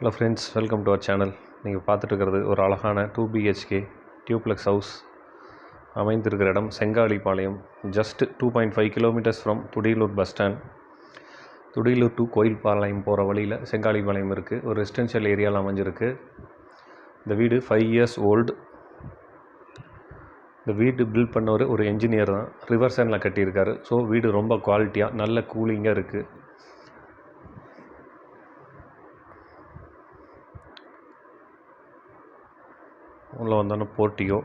Hello friends, welcome to our channel. நீங்கள் பார்த்துட்டு இருக்கிறது ஒரு அழகான 2 BHK டியூப்ளெக்ஸ் ஹவுஸ். அமைந்திருக்கிற இடம் Sengalipalayam. Just 2.5 kilometres from Thudiyalur bus stand. Thudiyalur to Koilpalayam போகிற வழியில் செங்காலிபாளையம் இருக்குது. ஒரு ரெசிடென்ஷியல் ஏரியாவில் அமைஞ்சிருக்கு. இந்த வீடு 5 years ஓல்டு. இந்த வீடு பில்ட் பண்ணவர் ஒரு என்ஜினியர் தான். ரிவர் சைடில் கட்டியிருக்காரு. ஸோ வீடு ரொம்ப குவாலிட்டியாக நல்ல கூலிங்காக இருக்குது. உள்ளே வந்தோன்னே போர்ட்டிகோ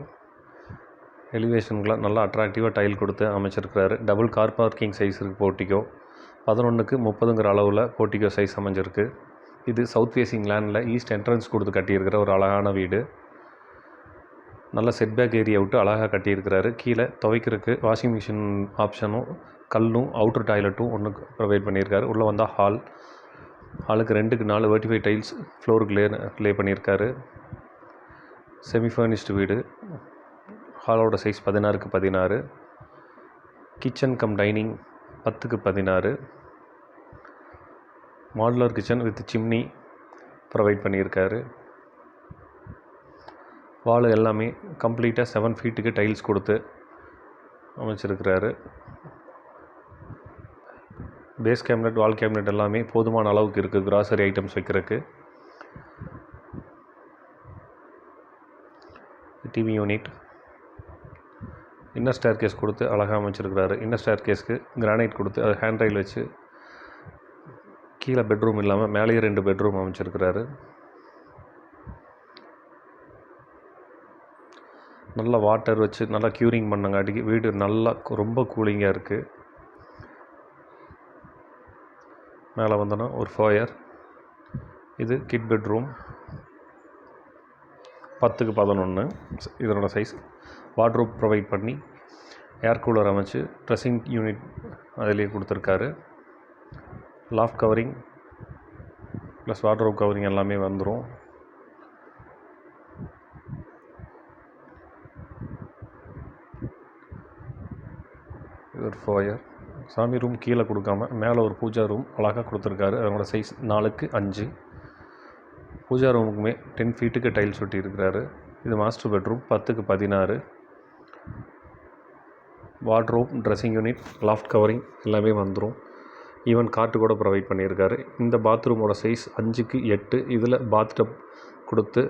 எலிவேஷனுக்குலாம் நல்லா அட்ராக்டிவாக டைல் கொடுத்து அமைச்சிருக்கிறாரு. டபுள் கார் பார்க்கிங் சைஸ் இருக்குது. போர்ட்டிகோ 11க்கு 30ங்கிற அளவில் போர்ட்டிகோ சைஸ் அமைஞ்சிருக்கு. இது சவுத் ஃபேஸிங் லேண்டில் ஈஸ்ட் என்ட்ரன்ஸ் கொடுத்து கட்டியிருக்கிற ஒரு அழகான வீடு. நல்ல செட்பேக் ஏரியா விட்டு அழகாக கட்டியிருக்கிறாரு. கீழே துவைக்கிறதுக்கு வாஷிங் மிஷின் ஆப்ஷனும் கல்லும் அவுட்ரு டாய்லெட்டும் ஒன்று ப்ரொவைட் பண்ணியிருக்காரு. உள்ளே வந்தால் ஹாலுக்கு 2க்கு 4 வெர்டிஃபை டைல்ஸ் ஃப்ளோருக்கு லே பண்ணியிருக்காரு. செமி ஃபர்னிஷ்டு வீடு. ஹாலோட சைஸ் 16க்கு 16. கிச்சன் கம் டைனிங் 10க்கு 16. Modular kitchen with chimney provide பண்ணியிருக்காரு. வால் எல்லாமே கம்ப்ளீட்டாக 7 feetக்கு டைல்ஸ் கொடுத்து அமைச்சிருக்கிறாரு. பேஸ் கேபினட், வால் கேபினட் எல்லாமே போதுமான அளவுக்கு இருக்குது கிராசரி ஐட்டம்ஸ் வைக்கிறதுக்கு. TV unit. Inner staircase கொடுத்து அழகாக அமைச்சிருக்கிறாரு. இன்னர் ஸ்டேர் கேஸ்க்கு கிரானைட் கொடுத்து அது ஹேண்ட் ரைல் வச்சு கீழே பெட்ரூம் இல்லாமல் மேலேயே 2 பெட்ரூம் அமைச்சிருக்கிறாரு. நல்லா வாட்டர் வச்சு நல்லா க்யூரிங் பண்ணங்காட்டிக்கு வீடு நல்லா ரொம்ப கூலிங்காக இருக்குது. மேலே வந்தோன்னா ஒரு ஃபோயர். இது கிட் பெட்ரூம் 10க்கு 11 இதனோட சைஸ். வார்ட்ரோப் ப்ரொவைட் பண்ணி ஏர் கூலர் அமைச்சு ட்ரெஸ்ஸிங் யூனிட் அதிலே கொடுத்துருக்காரு. Loft covering plus wardrobe covering எல்லாமே வந்துடும். இது ஒரு ஃபோயர். சாமி ரூம் கீழே கொடுக்காம மேலே ஒரு பூஜா ரூம் அழகாக கொடுத்துருக்காரு. அதனோட சைஸ் 4க்கு 5. பூஜா ரூமுக்குமே 10 feetக்கு டைல்ஸ் ஒட்டி இருக்கிறாரு. இது மாஸ்டர் பெட்ரூம் 10க்கு 16. Wardrobe, dressing unit, loft covering எல்லாமே வந்துடும். ஈவன் காட்டு கூட ப்ரொவைட் பண்ணியிருக்காரு. இந்த பாத்ரூமோட சைஸ் 5க்கு 8. இதில் பாத்டப் கொடுத்து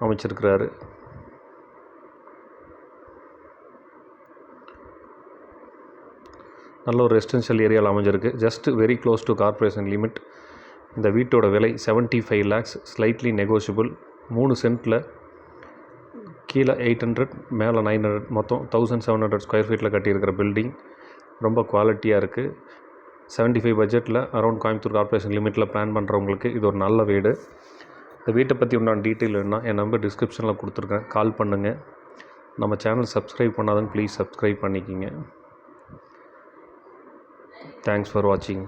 அமைச்சிருக்கிறாரு. நல்ல ஒரு ரெசிடென்ஷியல் ஏரியாவில் அமைஞ்சிருக்கு. Just very close to corporation limit. இந்த வீட்டோட விலை 75 lakhs, ஸ்லைட்லி நெகோஷியபிள். 3 சென்ட்டில் கீழே 800, மேலே 900, மொத்தம் 1700 ஸ்கொயர் ஃபீட்டில் கட்டியிருக்கிற பில்டிங். ரொம்ப குவாலிட்டியாக இருக்குது. 75 பட்ஜெட்டில் அரௌண்ட் கோயம்புத்தூர் கார்பரேஷன் லிமிட்டில் பிளான் பண்ணுறவங்களுக்கு இது ஒரு நல்ல வீடு. இந்த வீட்டை பற்றி உண்டான டீட்டெயில் வேணுன்னா என் நம்பர் டிஸ்கிரிப்ஷனில் கொடுத்துருக்கேன். கால் பண்ணுங்கள். நம்ம சேனல் சப்ஸ்கிரைப் பண்ணாதவங்க ப்ளீஸ் சப்ஸ்கிரைப் பண்ணிக்கிங்க. தேங்க்ஸ் ஃபார் வாட்சிங்.